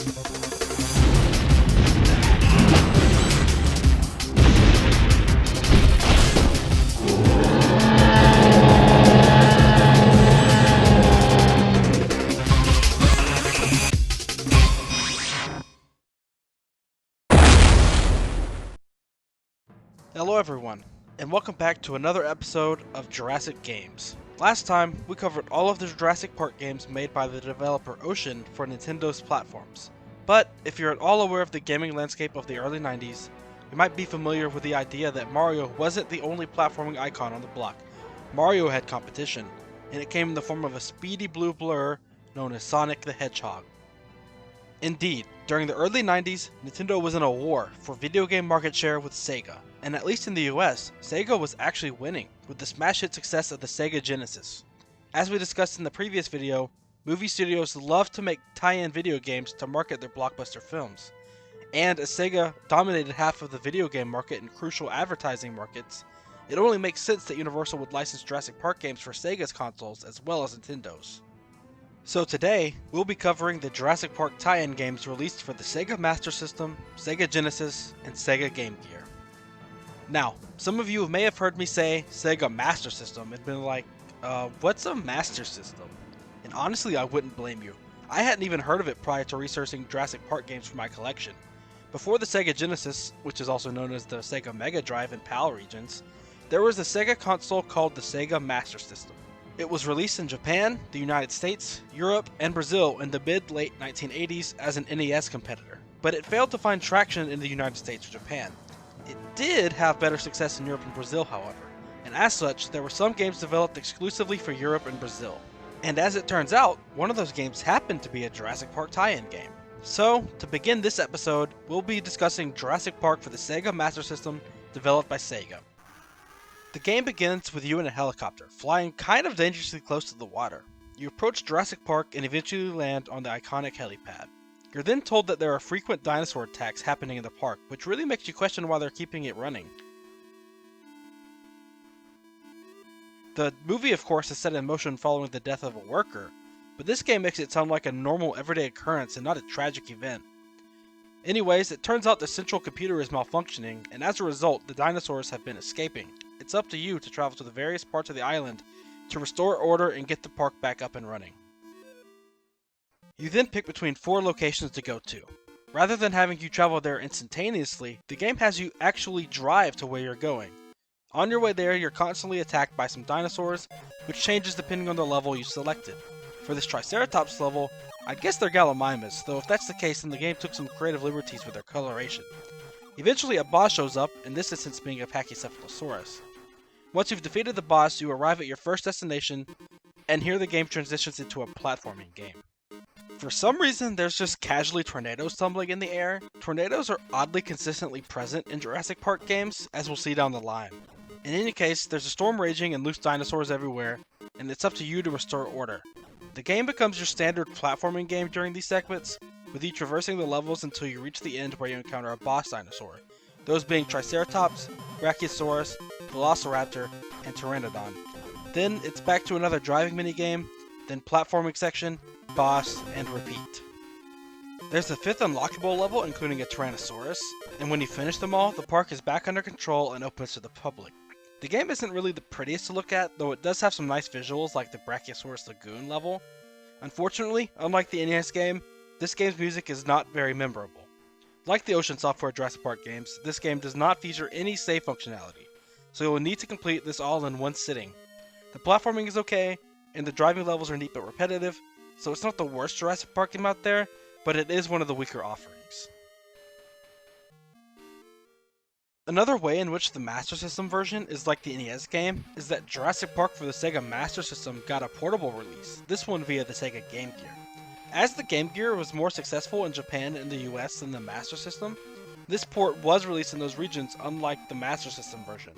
Hello everyone, and welcome back to another episode of Jurassic Games. Last time, we covered all of the Jurassic Park games made by the developer Ocean for Nintendo's platforms. But if you're at all aware of the gaming landscape of the early 90s, you might be familiar with the idea that Mario wasn't the only platforming icon on the block. Mario had competition, and it came in the form of a speedy blue blur known as Sonic the Hedgehog. Indeed, during the early 90s, Nintendo was in a war for video game market share with Sega, and at least in the US, Sega was actually winning with the smash hit success of the Sega Genesis. As we discussed in the previous video, movie studios love to make tie-in video games to market their blockbuster films, and as Sega dominated half of the video game market in crucial advertising markets, it only makes sense that Universal would license Jurassic Park games for Sega's consoles as well as Nintendo's. So today, we'll be covering the Jurassic Park tie-in games released for the Sega Master System, Sega Genesis, and Sega Game Gear. Now, some of you may have heard me say Sega Master System and been like, what's a Master System? And honestly, I wouldn't blame you. I hadn't even heard of it prior to researching Jurassic Park games for my collection. Before the Sega Genesis, which is also known as the Sega Mega Drive and PAL regions, there was a Sega console called the Sega Master System. It was released in Japan, the United States, Europe, and Brazil in the mid-late 1980s as an NES competitor, but it failed to find traction in the United States or Japan. It did have better success in Europe and Brazil, however, and as such, there were some games developed exclusively for Europe and Brazil. And as it turns out, one of those games happened to be a Jurassic Park tie-in game. So, to begin this episode, we'll be discussing Jurassic Park for the Sega Master System, developed by Sega. The game begins with you in a helicopter, flying kind of dangerously close to the water. You approach Jurassic Park and eventually land on the iconic helipad. You're then told that there are frequent dinosaur attacks happening in the park, which really makes you question why they're keeping it running. The movie, of course, is set in motion following the death of a worker, but this game makes it sound like a normal everyday occurrence and not a tragic event. Anyways, it turns out the central computer is malfunctioning, and as a result, the dinosaurs have been escaping. It's up to you to travel to the various parts of the island to restore order and get the park back up and running. You then pick between 4 locations to go to. Rather than having you travel there instantaneously, the game has you actually drive to where you're going. On your way there, you're constantly attacked by some dinosaurs, which changes depending on the level you selected. For this Triceratops level, I guess they're Gallimimus, though if that's the case, then the game took some creative liberties with their coloration. Eventually a boss shows up, in this instance being a Pokesaurus. Once you've defeated the boss, you arrive at your first destination, and here the game transitions into a platforming game. For some reason, there's just casually tornadoes tumbling in the air. Tornadoes are oddly consistently present in Jurassic Park games, as we'll see down the line. In any case, there's a storm raging and loose dinosaurs everywhere, and it's up to you to restore order. The game becomes your standard platforming game during these segments, with you traversing the levels until you reach the end where you encounter a boss dinosaur, those being Triceratops, Brachiosaurus, Velociraptor, and Pteranodon. Then it's back to another driving minigame, then platforming section, boss, and repeat. There's a 5th unlockable level including a Tyrannosaurus, and when you finish them all, the park is back under control and opens to the public. The game isn't really the prettiest to look at, though it does have some nice visuals like the Brachiosaurus Lagoon level. Unfortunately, unlike the NES game, this game's music is not very memorable. Like the Ocean Software Jurassic Park games, this game does not feature any save functionality, so you'll need to complete this all in one sitting. The platforming is okay, and the driving levels are neat but repetitive, so it's not the worst Jurassic Park game out there, but it is one of the weaker offerings. Another way in which the Master System version is like the NES game is that Jurassic Park for the Sega Master System got a portable release, this one via the Sega Game Gear. As the Game Gear was more successful in Japan and the US than the Master System, this port was released in those regions unlike the Master System version.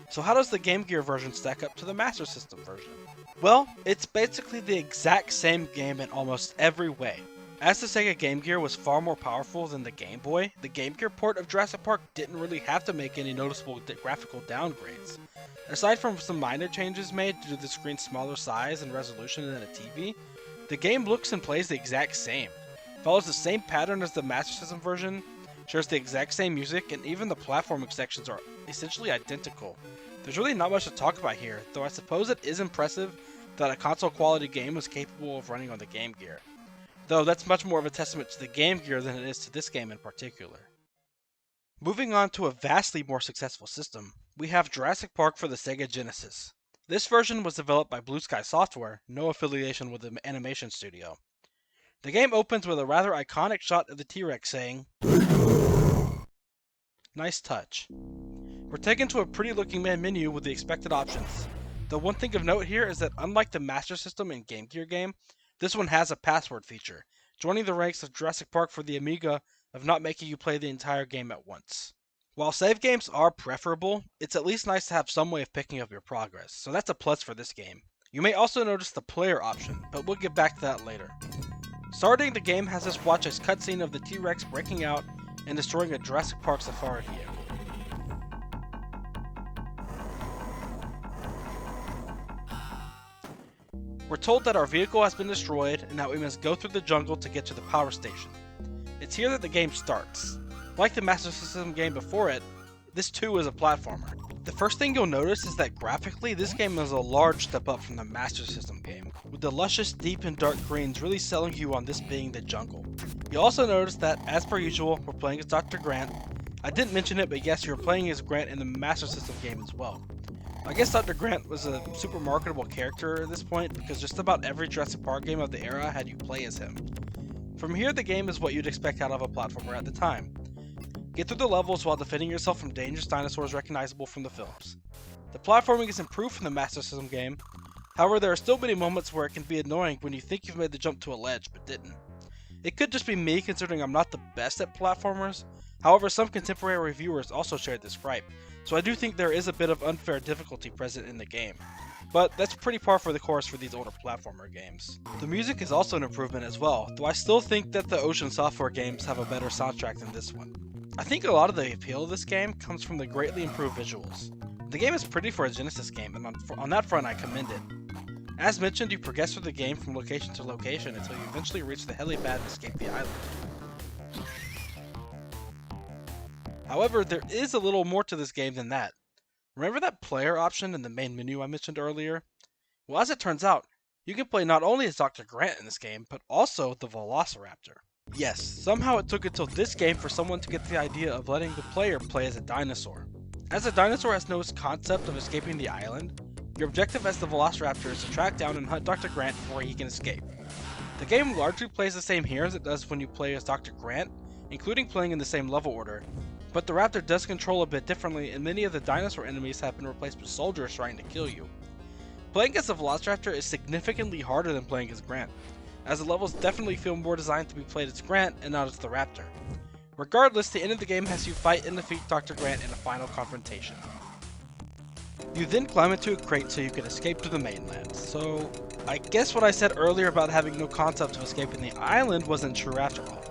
So how does the Game Gear version stack up to the Master System version? Well, it's basically the exact same game in almost every way. As the Sega Game Gear was far more powerful than the Game Boy, the Game Gear port of Jurassic Park didn't really have to make any noticeable graphical downgrades. Aside from some minor changes made due to the screen's smaller size and resolution than a TV, the game looks and plays the exact same. follows the same pattern as the Master System version, shares the exact same music, and even the platforming sections are essentially identical. There's really not much to talk about here, though I suppose it is impressive that a console quality game was capable of running on the Game Gear. Though that's much more of a testament to the Game Gear than it is to this game in particular. Moving on to a vastly more successful system, we have Jurassic Park for the Sega Genesis. This version was developed by Blue Sky Software, no affiliation with the animation studio. The game opens with a rather iconic shot of the T-Rex saying, "Nice touch." We're taken to a pretty looking main menu with the expected options. The one thing of note here is that unlike the Master System and Game Gear game, this one has a password feature, joining the ranks of Jurassic Park for the Amiga of not making you play the entire game at once. While save games are preferable, it's at least nice to have some way of picking up your progress, so that's a plus for this game. You may also notice the player option, but we'll get back to that later. Starting the game has us watch a cutscene of the T-Rex breaking out and destroying a Jurassic Park safari vehicle. We're told that our vehicle has been destroyed and that we must go through the jungle to get to the power station. It's here that the game starts. Like the Master System game before it, this too is a platformer. The first thing you'll notice is that graphically this game is a large step up from the Master System game, with the luscious deep and dark greens really selling you on this being the jungle. You'll also notice that, as per usual, we're playing as Dr. Grant. I didn't mention it, but yes, you're playing as Grant in the Master System game as well. I guess Dr. Grant was a super marketable character at this point because just about every Jurassic Park game of the era had you play as him. From here, the game is what you'd expect out of a platformer at the time. Get through the levels while defending yourself from dangerous dinosaurs recognizable from the films. The platforming is improved from the Master System game, however there are still many moments where it can be annoying when you think you've made the jump to a ledge but didn't. It could just be me considering I'm not the best at platformers, however some contemporary reviewers also shared this gripe, so I do think there is a bit of unfair difficulty present in the game. But that's pretty par for the course for these older platformer games. The music is also an improvement as well, though I still think that the Ocean Software games have a better soundtrack than this one. I think a lot of the appeal of this game comes from the greatly improved visuals. The game is pretty for a Genesis game, and on that front I commend it. As mentioned, you progress through the game from location to location until you eventually reach the helipad and escape the island. However, there is a little more to this game than that. Remember that player option in the main menu I mentioned earlier? Well, as it turns out, you can play not only as Dr. Grant in this game, but also the Velociraptor. Yes, somehow it took until this game for someone to get the idea of letting the player play as a dinosaur. As a dinosaur has no concept of escaping the island, your objective as the Velociraptor is to track down and hunt Dr. Grant before he can escape. The game largely plays the same here as it does when you play as Dr. Grant, including playing in the same level order, but the Raptor does control a bit differently and many of the dinosaur enemies have been replaced with soldiers trying to kill you. Playing as the Velociraptor is significantly harder than playing as Grant, as the levels definitely feel more designed to be played as Grant and not as the Raptor. Regardless, the end of the game has you fight and defeat Dr. Grant in a final confrontation. You then climb into a crate so you can escape to the mainland, so I guess what I said earlier about having no concept of escaping the island wasn't true after all.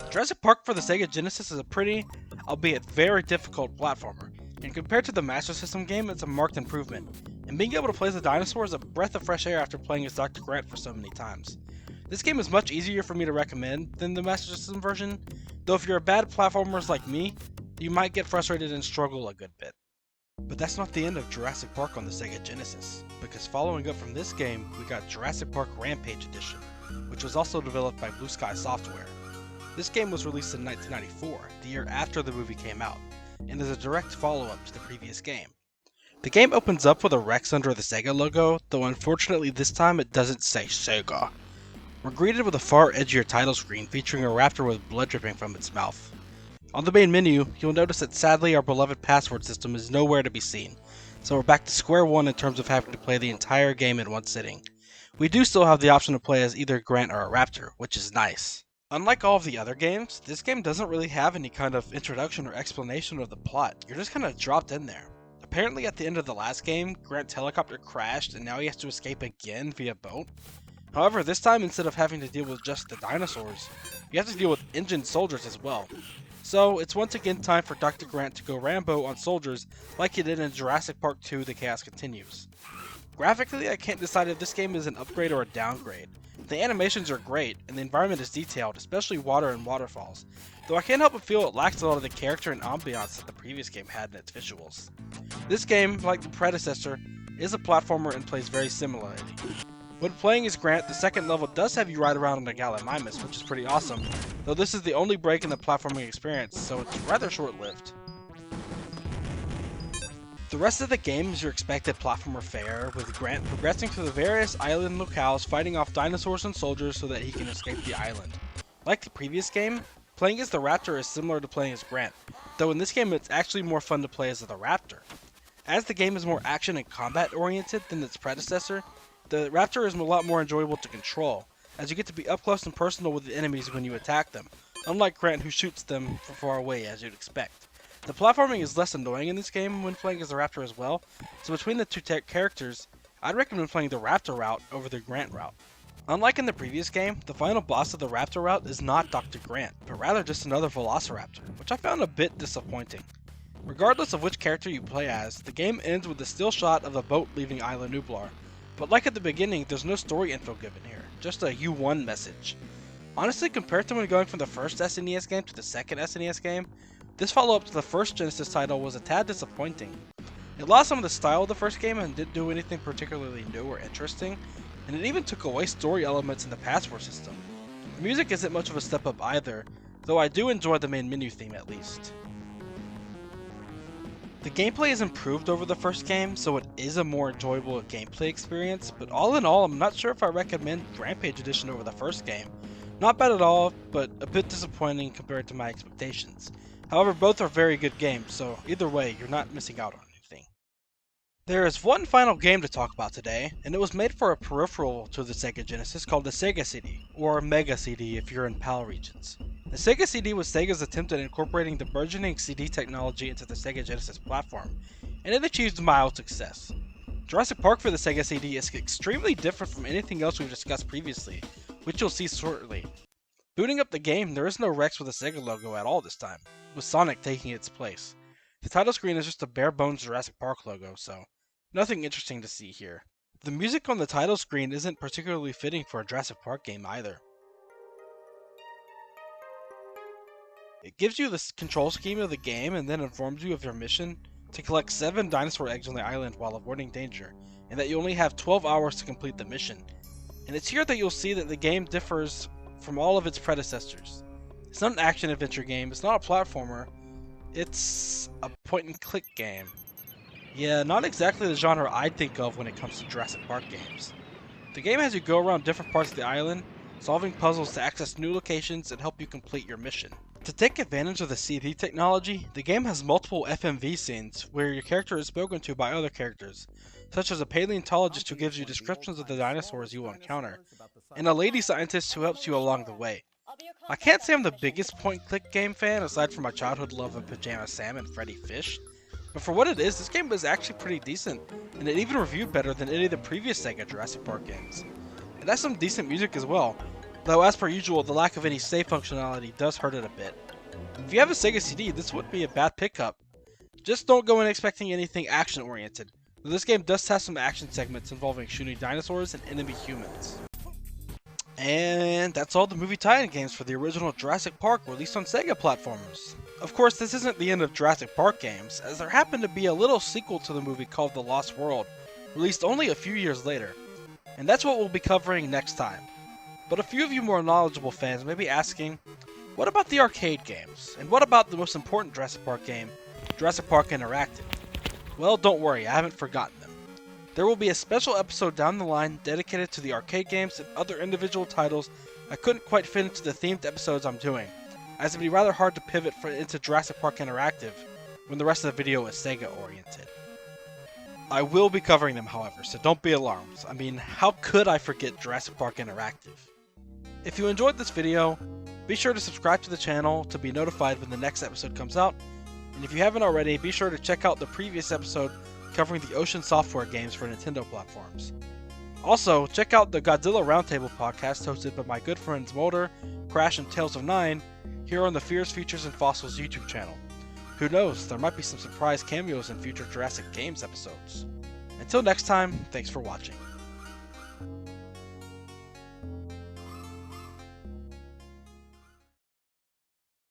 Jurassic Park for the Sega Genesis is a pretty, albeit very difficult platformer, and compared to the Master System game, it's a marked improvement, and being able to play as a dinosaur is a breath of fresh air after playing as Dr. Grant for so many times. This game is much easier for me to recommend than the Master System version, though if you're a bad platformer like me, you might get frustrated and struggle a good bit. But that's not the end of Jurassic Park on the Sega Genesis, because following up from this game, we got Jurassic Park Rampage Edition, which was also developed by Blue Sky Software. This game was released in 1994, the year after the movie came out, and is a direct follow-up to the previous game. The game opens up with a Rex under the Sega logo, though unfortunately this time it doesn't say Sega. We're greeted with a far edgier title screen featuring a raptor with blood dripping from its mouth. On the main menu, you'll notice that sadly our beloved password system is nowhere to be seen, so we're back to square one in terms of having to play the entire game in one sitting. We do still have the option to play as either Grant or a raptor, which is nice. Unlike all of the other games, this game doesn't really have any kind of introduction or explanation of the plot, you're just kind of dropped in there. Apparently at the end of the last game, Grant's helicopter crashed and now he has to escape again via boat. However, this time instead of having to deal with just the dinosaurs, you have to deal with injured soldiers as well. So it's once again time for Dr. Grant to go Rambo on soldiers like he did in Jurassic Park 2 The Chaos Continues. Graphically, I can't decide if this game is an upgrade or a downgrade, The animations are great, and the environment is detailed, especially water and waterfalls, though I can't help but feel it lacks a lot of the character and ambiance that the previous game had in its visuals. This game, like the predecessor, is a platformer and plays very similarly. When playing as Grant, the second level does have you ride around on a Gallimimus, which is pretty awesome, though this is the only break in the platforming experience, so it's rather short-lived. The rest of the game is your expected platformer fare, with Grant progressing through the various island locales fighting off dinosaurs and soldiers so that he can escape the island. Like the previous game, playing as the Raptor is similar to playing as Grant, though in this game it's actually more fun to play as the Raptor. As the game is more action and combat oriented than its predecessor, the Raptor is a lot more enjoyable to control, as you get to be up close and personal with the enemies when you attack them, unlike Grant who shoots them from far away as you'd expect. The platforming is less annoying in this game when playing as the Raptor as well, so between the two characters, I'd recommend playing the Raptor route over the Grant route. Unlike in the previous game, the final boss of the Raptor route is not Dr. Grant, but rather just another Velociraptor, which I found a bit disappointing. Regardless of which character you play as, the game ends with a still shot of a boat leaving Isla Nublar, but like at the beginning, there's no story info given here, just a "You won" message. Honestly, compared to when going from the first SNES game to the second SNES game, this follow-up to the first Genesis title was a tad disappointing. It lost some of the style of the first game and didn't do anything particularly new or interesting, and it even took away story elements in the password system. The music isn't much of a step up either, though I do enjoy the main menu theme at least. The gameplay is improved over the first game, so it is a more enjoyable gameplay experience, but all in all, I'm not sure if I recommend Rampage Edition over the first game. Not bad at all, but a bit disappointing compared to my expectations. However, both are very good games, so either way, you're not missing out on anything. There is one final game to talk about today, and it was made for a peripheral to the Sega Genesis called the Sega CD, or Mega CD if you're in PAL regions. The Sega CD was Sega's attempt at incorporating the burgeoning CD technology into the Sega Genesis platform, and it achieved mild success. Jurassic Park for the Sega CD is extremely different from anything else we've discussed previously, which you'll see shortly. Booting up the game, there is no Rex with a Sega logo at all this time, with Sonic taking its place. The title screen is just a bare-bones Jurassic Park logo, so nothing interesting to see here. The music on the title screen isn't particularly fitting for a Jurassic Park game either. It gives you the control scheme of the game and then informs you of your mission to collect 7 dinosaur eggs on the island while avoiding danger, and that you only have 12 hours to complete the mission. And it's here that you'll see that the game differs from all of its predecessors. It's not an action-adventure game, it's not a platformer, it's a point-and-click game. Yeah, not exactly the genre I'd think of when it comes to Jurassic Park games. The game has you go around different parts of the island, solving puzzles to access new locations and help you complete your mission. To take advantage of the CD technology, the game has multiple FMV scenes where your character is spoken to by other characters, such as a paleontologist who gives you descriptions of the dinosaurs you will encounter, and a lady scientist who helps you along the way. I can't say I'm the biggest point-click game fan aside from my childhood love of Pajama Sam and Freddy Fish, but for what it is, this game is actually pretty decent, and it even reviewed better than any of the previous Sega Jurassic Park games. It has some decent music as well, though as per usual, the lack of any save functionality does hurt it a bit. If you have a Sega CD, this wouldn't be a bad pickup. Just don't go in expecting anything action-oriented, though this game does have some action segments involving shooting dinosaurs and enemy humans. And that's all the movie tie-in games for the original Jurassic Park released on Sega platformers. Of course, this isn't the end of Jurassic Park games, as there happened to be a little sequel to the movie called The Lost World, released only a few years later. And that's what we'll be covering next time. But a few of you more knowledgeable fans may be asking, what about the arcade games? And what about the most important Jurassic Park game, Jurassic Park Interactive? Well, don't worry, I haven't forgotten them. There will be a special episode down the line dedicated to the arcade games and other individual titles I couldn't quite fit into the themed episodes I'm doing, as it'd be rather hard to pivot into Jurassic Park Interactive when the rest of the video is Sega oriented. I will be covering them, however, so don't be alarmed. I mean, how could I forget Jurassic Park Interactive? If you enjoyed this video, be sure to subscribe to the channel to be notified when the next episode comes out, and if you haven't already, be sure to check out the previous episode covering the Ocean Software games for Nintendo platforms. Also, check out the Godzilla Roundtable podcast hosted by my good friends Molder, Crash, and Tales of Nine here on the Fears, Features, and Fossils YouTube channel. Who knows, there might be some surprise cameos in future Jurassic Games episodes. Until next time, thanks for watching.